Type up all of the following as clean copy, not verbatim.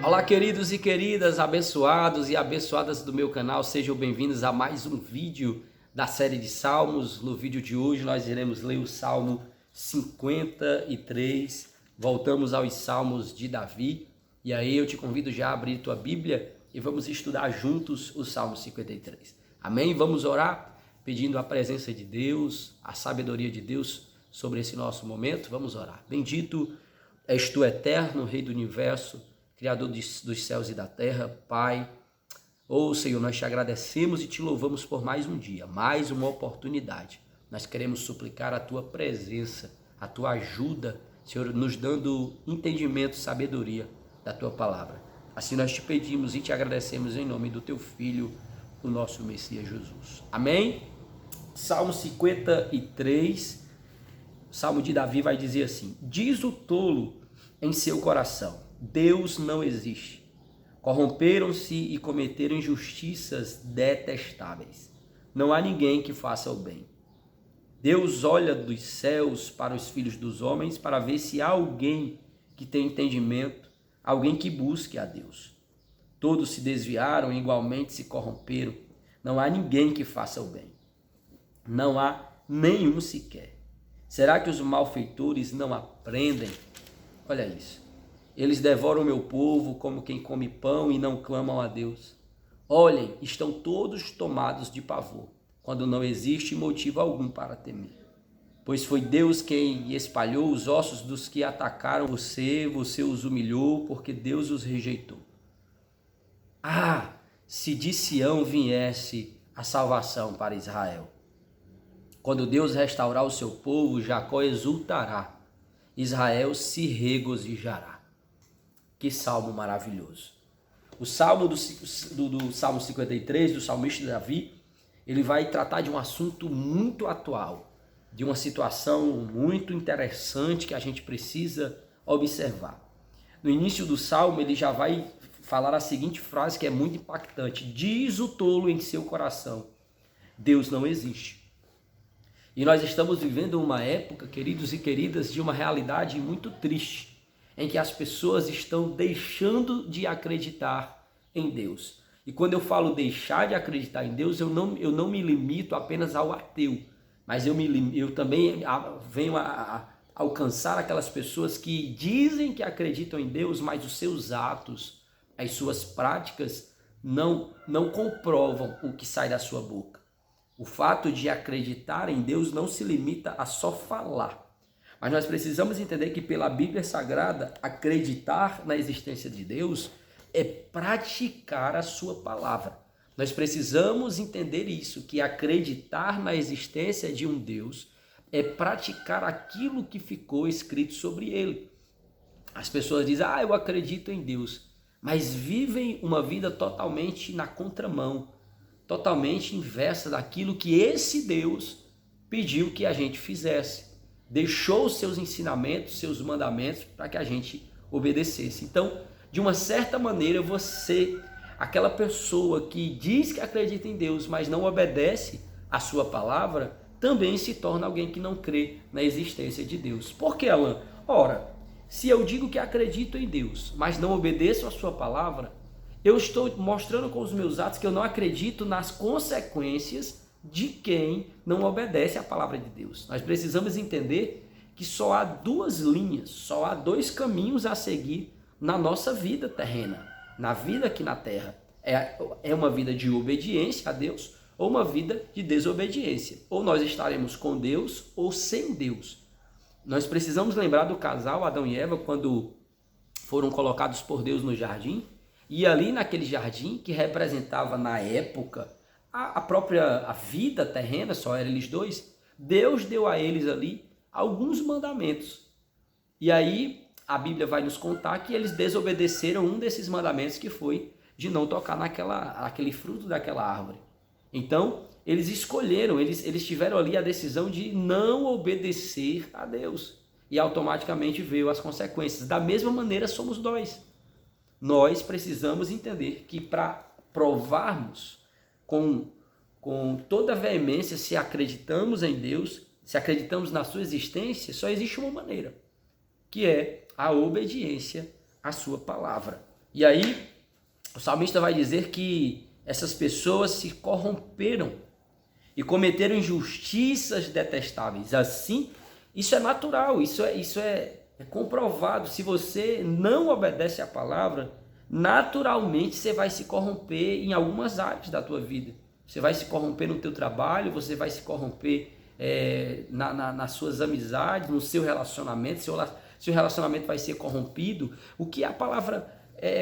Olá, queridos e queridas, abençoados e abençoadas do meu canal, sejam bem-vindos a mais um vídeo da série de Salmos. No vídeo de hoje nós iremos ler o Salmo 53, voltamos aos Salmos de Davi, e aí eu te convido já a abrir tua Bíblia e vamos estudar juntos o Salmo 53. Amém? Vamos orar pedindo a presença de Deus, a sabedoria de Deus sobre esse nosso momento. Vamos orar. Bendito és tu, eterno Rei do Universo, Criador dos céus e da terra, Pai. Senhor, nós te agradecemos e te louvamos por mais um dia, mais uma oportunidade. Nós queremos suplicar a tua presença, a tua ajuda, Senhor, nos dando entendimento, sabedoria da tua palavra. Assim nós te pedimos e te agradecemos em nome do teu Filho, o nosso Messias Jesus. Amém? Salmo 53, Salmo de Davi vai dizer assim: diz o tolo em seu coração: Deus não existe. Corromperam-se e cometeram injustiças detestáveis. Não há ninguém que faça o bem. Deus olha dos céus para os filhos dos homens para ver se há alguém que tem entendimento, alguém que busque a Deus. Todos se desviaram e igualmente se corromperam. Não há ninguém que faça o bem. Não há nenhum sequer. Será que os malfeitores não aprendem? Olha isso. Eles devoram o meu povo como quem come pão e não clamam a Deus. Olhem, estão todos tomados de pavor, quando não existe motivo algum para temer. Pois foi Deus quem espalhou os ossos dos que atacaram você os humilhou, porque Deus os rejeitou. Ah, se de Sião viesse a salvação para Israel. Quando Deus restaurar o seu povo, Jacó exultará, Israel se regozijará. Que salmo maravilhoso. O salmo do Salmo 53, do salmista Davi, ele vai tratar de um assunto muito atual, de uma situação muito interessante que a gente precisa observar. No início do salmo, ele já vai falar a seguinte frase que é muito impactante: diz o tolo em seu coração: Deus não existe. E nós estamos vivendo uma época, queridos e queridas, de uma realidade muito triste, em que as pessoas estão deixando de acreditar em Deus. E quando eu falo deixar de acreditar em Deus, eu não me limito apenas ao ateu, mas eu também venho a alcançar aquelas pessoas que dizem que acreditam em Deus, mas os seus atos, as suas práticas não comprovam o que sai da sua boca. O fato de acreditar em Deus não se limita a só falar. Mas nós precisamos entender que pela Bíblia Sagrada, acreditar na existência de Deus é praticar a sua palavra. Nós precisamos entender isso, que acreditar na existência de um Deus é praticar aquilo que ficou escrito sobre ele. As pessoas dizem: eu acredito em Deus, mas vivem uma vida totalmente na contramão, totalmente inversa daquilo que esse Deus pediu que a gente fizesse. Deixou os seus ensinamentos, seus mandamentos para que a gente obedecesse. Então, de uma certa maneira, você, aquela pessoa que diz que acredita em Deus, mas não obedece a sua palavra, também se torna alguém que não crê na existência de Deus. Por que, Alan? Ora, se eu digo que acredito em Deus, mas não obedeço a sua palavra, eu estou mostrando com os meus atos que eu não acredito nas consequências de quem não obedece à palavra de Deus. Nós precisamos entender que só há duas linhas, só há dois caminhos a seguir na nossa vida terrena, na vida aqui na terra. É uma vida de obediência a Deus ou uma vida de desobediência. Ou nós estaremos com Deus ou sem Deus. Nós precisamos lembrar do casal Adão e Eva quando foram colocados por Deus no jardim, e ali naquele jardim que representava na época a vida terrena, só eram eles dois, Deus deu a eles ali alguns mandamentos. E aí a Bíblia vai nos contar que eles desobedeceram um desses mandamentos, que foi de não tocar naquele fruto daquela árvore. Então, eles escolheram, eles tiveram ali a decisão de não obedecer a Deus. E automaticamente veio as consequências. Da mesma maneira somos nós. Nós precisamos entender que para provarmos com toda a veemência se acreditamos em Deus, se acreditamos na sua existência, só existe uma maneira, que é a obediência à sua palavra. E aí, o salmista vai dizer que essas pessoas se corromperam e cometeram injustiças detestáveis. Assim, isso é natural, isso é comprovado. Se você não obedece à palavra, naturalmente você vai se corromper em algumas áreas da tua vida. Você vai se corromper no teu trabalho, você vai se corromper nas suas amizades, no seu relacionamento, seu relacionamento vai ser corrompido. O que a palavra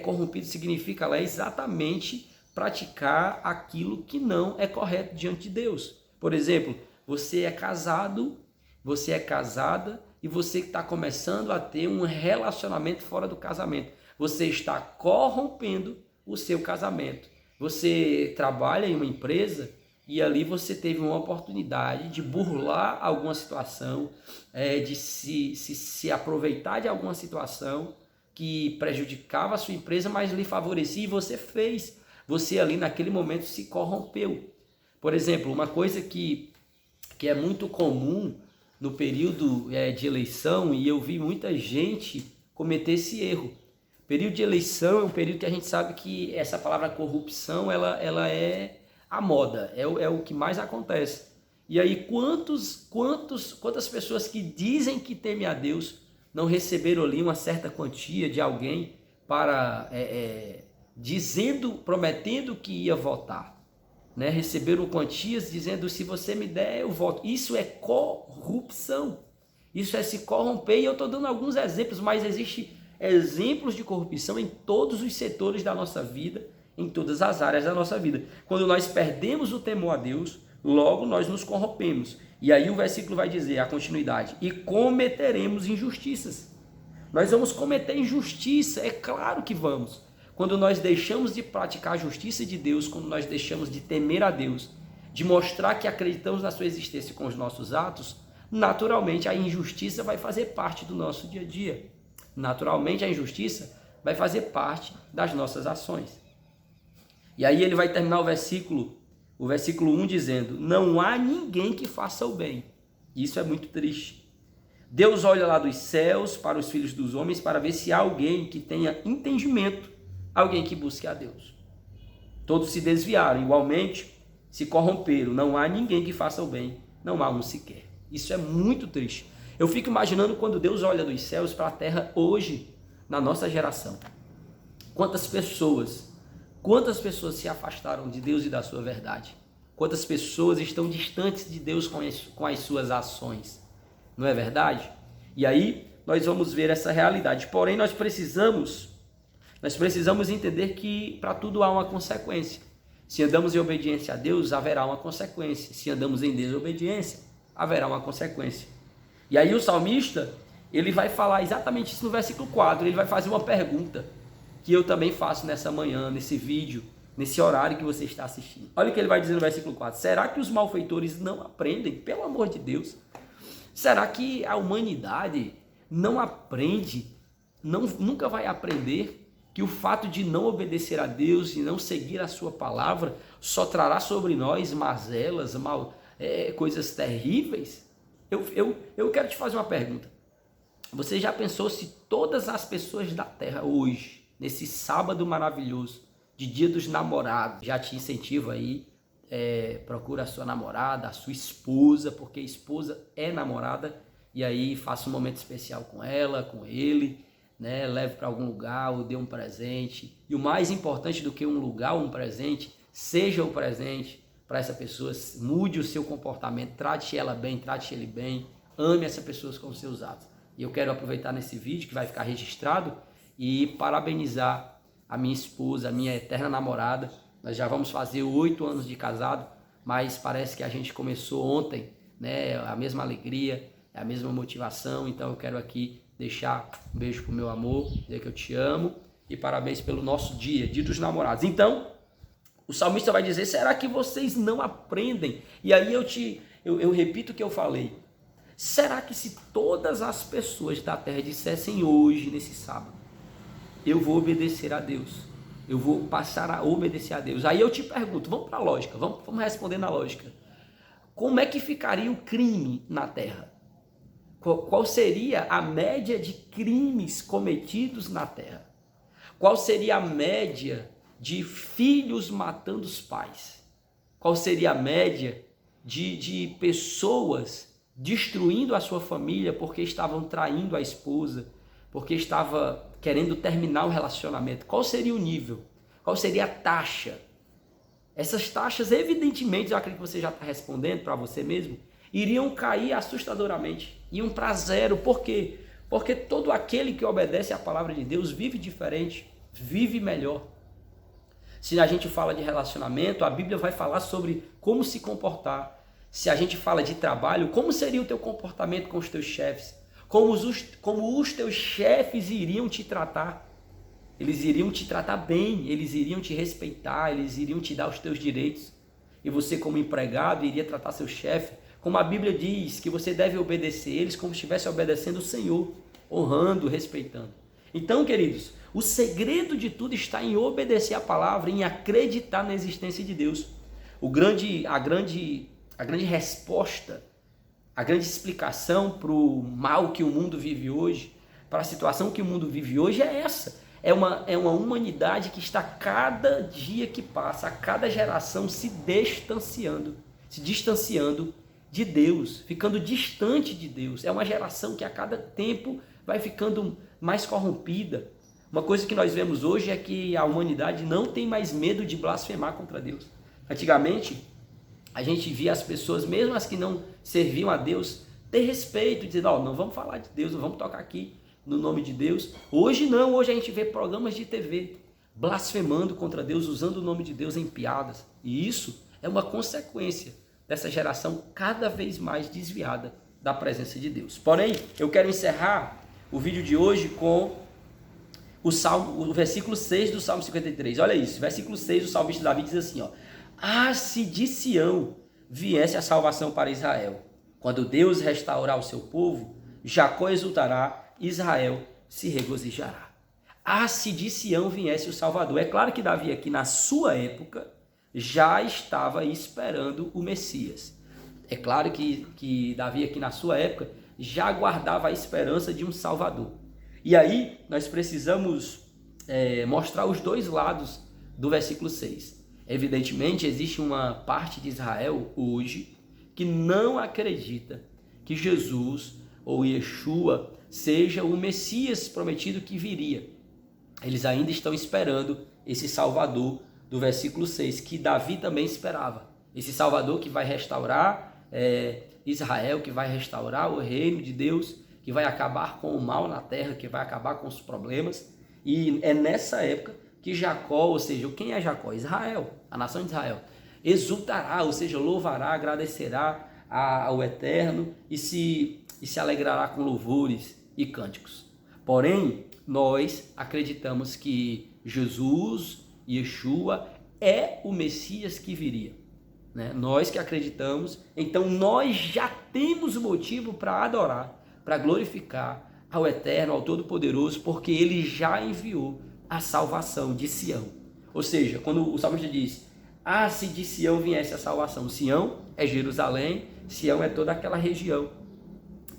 corrompido significa? Ela é exatamente praticar aquilo que não é correto diante de Deus. Por exemplo, você é casado, você é casada e você está começando a ter um relacionamento fora do casamento. Você está corrompendo o seu casamento. Você trabalha em uma empresa e ali você teve uma oportunidade de burlar alguma situação, de se aproveitar de alguma situação que prejudicava a sua empresa, mas lhe favorecia e você fez. Você ali naquele momento se corrompeu. Por exemplo, uma coisa que é muito comum no período de eleição, e eu vi muita gente cometer esse erro. O período de eleição é um período que a gente sabe que essa palavra corrupção, ela é a moda, é o que mais acontece. E aí quantas pessoas que dizem que temem a Deus não receberam ali uma certa quantia de alguém para prometendo que ia votar, né? Receberam quantias dizendo: se você me der, eu voto. Isso é corrupção, isso é se corromper. E eu estou dando alguns exemplos, mas existem exemplos de corrupção em todos os setores da nossa vida, em todas as áreas da nossa vida. Quando nós perdemos o temor a Deus, logo nós nos corrompemos. E aí o versículo vai dizer, a continuidade: e cometeremos injustiças. Nós vamos cometer injustiça, é claro que vamos. Quando nós deixamos de praticar a justiça de Deus, quando nós deixamos de temer a Deus, de mostrar que acreditamos na sua existência com os nossos atos, naturalmente a injustiça vai fazer parte do nosso dia a dia. Naturalmente a injustiça vai fazer parte das nossas ações. E aí ele vai terminar o versículo 1 dizendo: não há ninguém que faça o bem. Isso é muito triste. Deus olha lá dos céus para os filhos dos homens para ver se há alguém que tenha entendimento, alguém que busque a Deus. Todos se desviaram, igualmente se corromperam. Não há ninguém que faça o bem, não há um sequer. Isso é muito triste. Eu fico imaginando quando Deus olha dos céus para a terra hoje, na nossa geração. Quantas pessoas se afastaram de Deus e da sua verdade? Quantas pessoas estão distantes de Deus com as suas ações? Não é verdade? E aí nós vamos ver essa realidade. Porém, nós precisamos entender que para tudo há uma consequência. Se andamos em obediência a Deus, haverá uma consequência. Se andamos em desobediência, haverá uma consequência. E aí o salmista, ele vai falar exatamente isso no versículo 4. Ele vai fazer uma pergunta que eu também faço nessa manhã, nesse vídeo, nesse horário que você está assistindo. Olha o que ele vai dizer no versículo 4. Será que os malfeitores não aprendem? Pelo amor de Deus. Será que a humanidade não aprende, nunca vai aprender que o fato de não obedecer a Deus e não seguir a sua palavra só trará sobre nós mazelas, coisas terríveis? Eu quero te fazer uma pergunta. Você já pensou se todas as pessoas da terra hoje, nesse sábado maravilhoso, de Dia dos Namorados, já te incentivo aí, procura a sua namorada, a sua esposa, porque esposa é namorada, e aí faça um momento especial com ela, com ele, né? Leve para algum lugar ou dê um presente. E o mais importante do que um lugar ou um presente, seja o presente para essa pessoa, mude o seu comportamento, trate ela bem, trate ele bem, ame essa pessoa com os seus atos. E eu quero aproveitar nesse vídeo que vai ficar registrado e parabenizar a minha esposa, a minha eterna namorada. Nós já vamos fazer 8 anos de casado, mas parece que a gente começou ontem, né? A mesma alegria, a mesma motivação. Então eu quero aqui deixar um beijo pro meu amor, dizer que eu te amo e parabéns pelo nosso dia dos namorados. Então, o salmista vai dizer: será que vocês não aprendem? E aí eu repito o que eu falei. Será que se todas as pessoas da terra dissessem hoje, nesse sábado, eu vou obedecer a Deus, eu vou passar a obedecer a Deus? Aí eu te pergunto, vamos para a lógica, vamos responder na lógica. Como é que ficaria o crime na terra? Qual seria a média de crimes cometidos na terra? qual seria a média de filhos matando os pais? Qual seria a média de pessoas destruindo a sua família porque estavam traindo a esposa, porque estava querendo terminar o relacionamento? Qual seria o nível? Qual seria a taxa? Essas taxas, evidentemente, eu acredito que você já está respondendo para você mesmo, iriam cair assustadoramente, iam para zero. Por quê? Porque todo aquele que obedece à palavra de Deus vive diferente, vive melhor. Se a gente fala de relacionamento, a Bíblia vai falar sobre como se comportar. Se a gente fala de trabalho, como seria o teu comportamento com os teus chefes? Como os teus chefes iriam te tratar? Eles iriam te tratar bem, eles iriam te respeitar, eles iriam te dar os teus direitos. E você, como empregado, iria tratar seu chefe, como a Bíblia diz, que você deve obedecer eles como se estivesse obedecendo o Senhor, honrando, respeitando. Então, queridos, o segredo de tudo está em obedecer a palavra, em acreditar na existência de Deus. A grande resposta, a grande explicação para o mal que o mundo vive hoje, para a situação que o mundo vive hoje é essa. É uma humanidade que está cada dia que passa, a cada geração se distanciando de Deus, ficando distante de Deus. É uma geração que a cada tempo vai ficando mais corrompida. Uma coisa que nós vemos hoje é que a humanidade não tem mais medo de blasfemar contra Deus. Antigamente, a gente via as pessoas, mesmo as que não serviam a Deus, ter respeito, dizendo, não vamos falar de Deus, não vamos tocar aqui no nome de Deus. Hoje não, hoje a gente vê programas de TV blasfemando contra Deus, usando o nome de Deus em piadas. E isso é uma consequência dessa geração cada vez mais desviada da presença de Deus. Porém, eu quero encerrar o vídeo de hoje com o versículo 6 do Salmo 53. Olha isso, versículo 6, o salmista Davi diz assim, se de Sião viesse a salvação para Israel. Quando Deus restaurar o seu povo, Jacó exultará, Israel se regozijará. Se de Sião viesse o Salvador. É claro que Davi aqui na sua época já estava esperando o Messias. É claro que Davi aqui na sua época já guardava a esperança de um Salvador. E aí nós precisamos mostrar os dois lados do versículo 6. Evidentemente existe uma parte de Israel hoje que não acredita que Jesus ou Yeshua seja o Messias prometido que viria. Eles ainda estão esperando esse Salvador do versículo 6, que Davi também esperava. Esse Salvador que vai restaurar Israel, que vai restaurar o reino de Deus, que vai acabar com o mal na terra, que vai acabar com os problemas. E é nessa época que Jacó, ou seja, quem é Jacó? Israel, a nação de Israel, exultará, ou seja, louvará, agradecerá ao Eterno e se alegrará com louvores e cânticos. Porém, nós acreditamos que Jesus, Yeshua, é o Messias que viria. Nós que acreditamos, então nós já temos motivo para adorar, para glorificar ao Eterno, ao Todo-Poderoso, porque Ele já enviou a salvação de Sião. Ou seja, quando o salmista diz, se de Sião viesse a salvação, Sião é Jerusalém, Sião é toda aquela região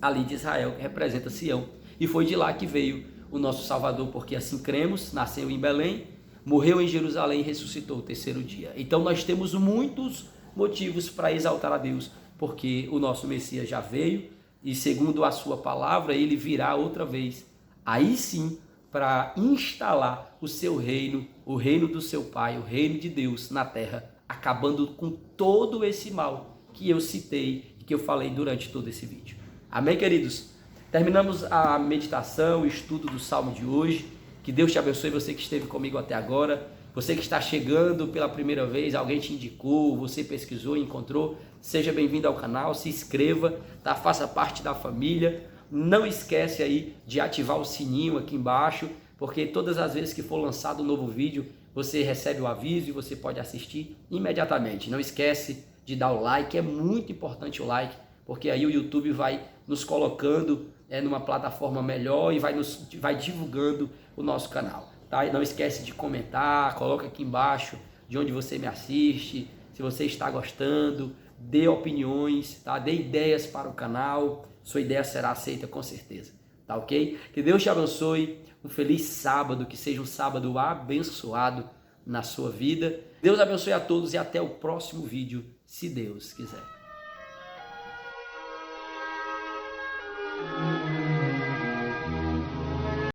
ali de Israel, que representa Sião. E foi de lá que veio o nosso Salvador, porque assim cremos, nasceu em Belém, morreu em Jerusalém e ressuscitou o terceiro dia. Então nós temos muitos motivos para exaltar a Deus, porque o nosso Messias já veio e segundo a sua palavra, ele virá outra vez. Aí sim, para instalar o seu reino, o reino do seu Pai, o reino de Deus na terra, acabando com todo esse mal que eu citei e que eu falei durante todo esse vídeo. Amém, queridos? Terminamos a meditação, o estudo do Salmo de hoje. Que Deus te abençoe, você que esteve comigo até agora. Você que está chegando pela primeira vez, alguém te indicou, você pesquisou e encontrou. Seja bem-vindo ao canal, se inscreva, faça parte da família. Não esquece aí de ativar o sininho aqui embaixo, porque todas as vezes que for lançado um novo vídeo, você recebe o aviso e você pode assistir imediatamente. Não esquece de dar o like, é muito importante o like, porque aí o YouTube vai nos colocando numa plataforma melhor e vai divulgando o nosso canal. E não esquece de comentar, coloca aqui embaixo de onde você me assiste, se você está gostando, dê opiniões, dê ideias para o canal, sua ideia será aceita com certeza. tá ok? Que Deus te abençoe, um feliz sábado, que seja um sábado abençoado na sua vida. Deus abençoe a todos e até o próximo vídeo, se Deus quiser.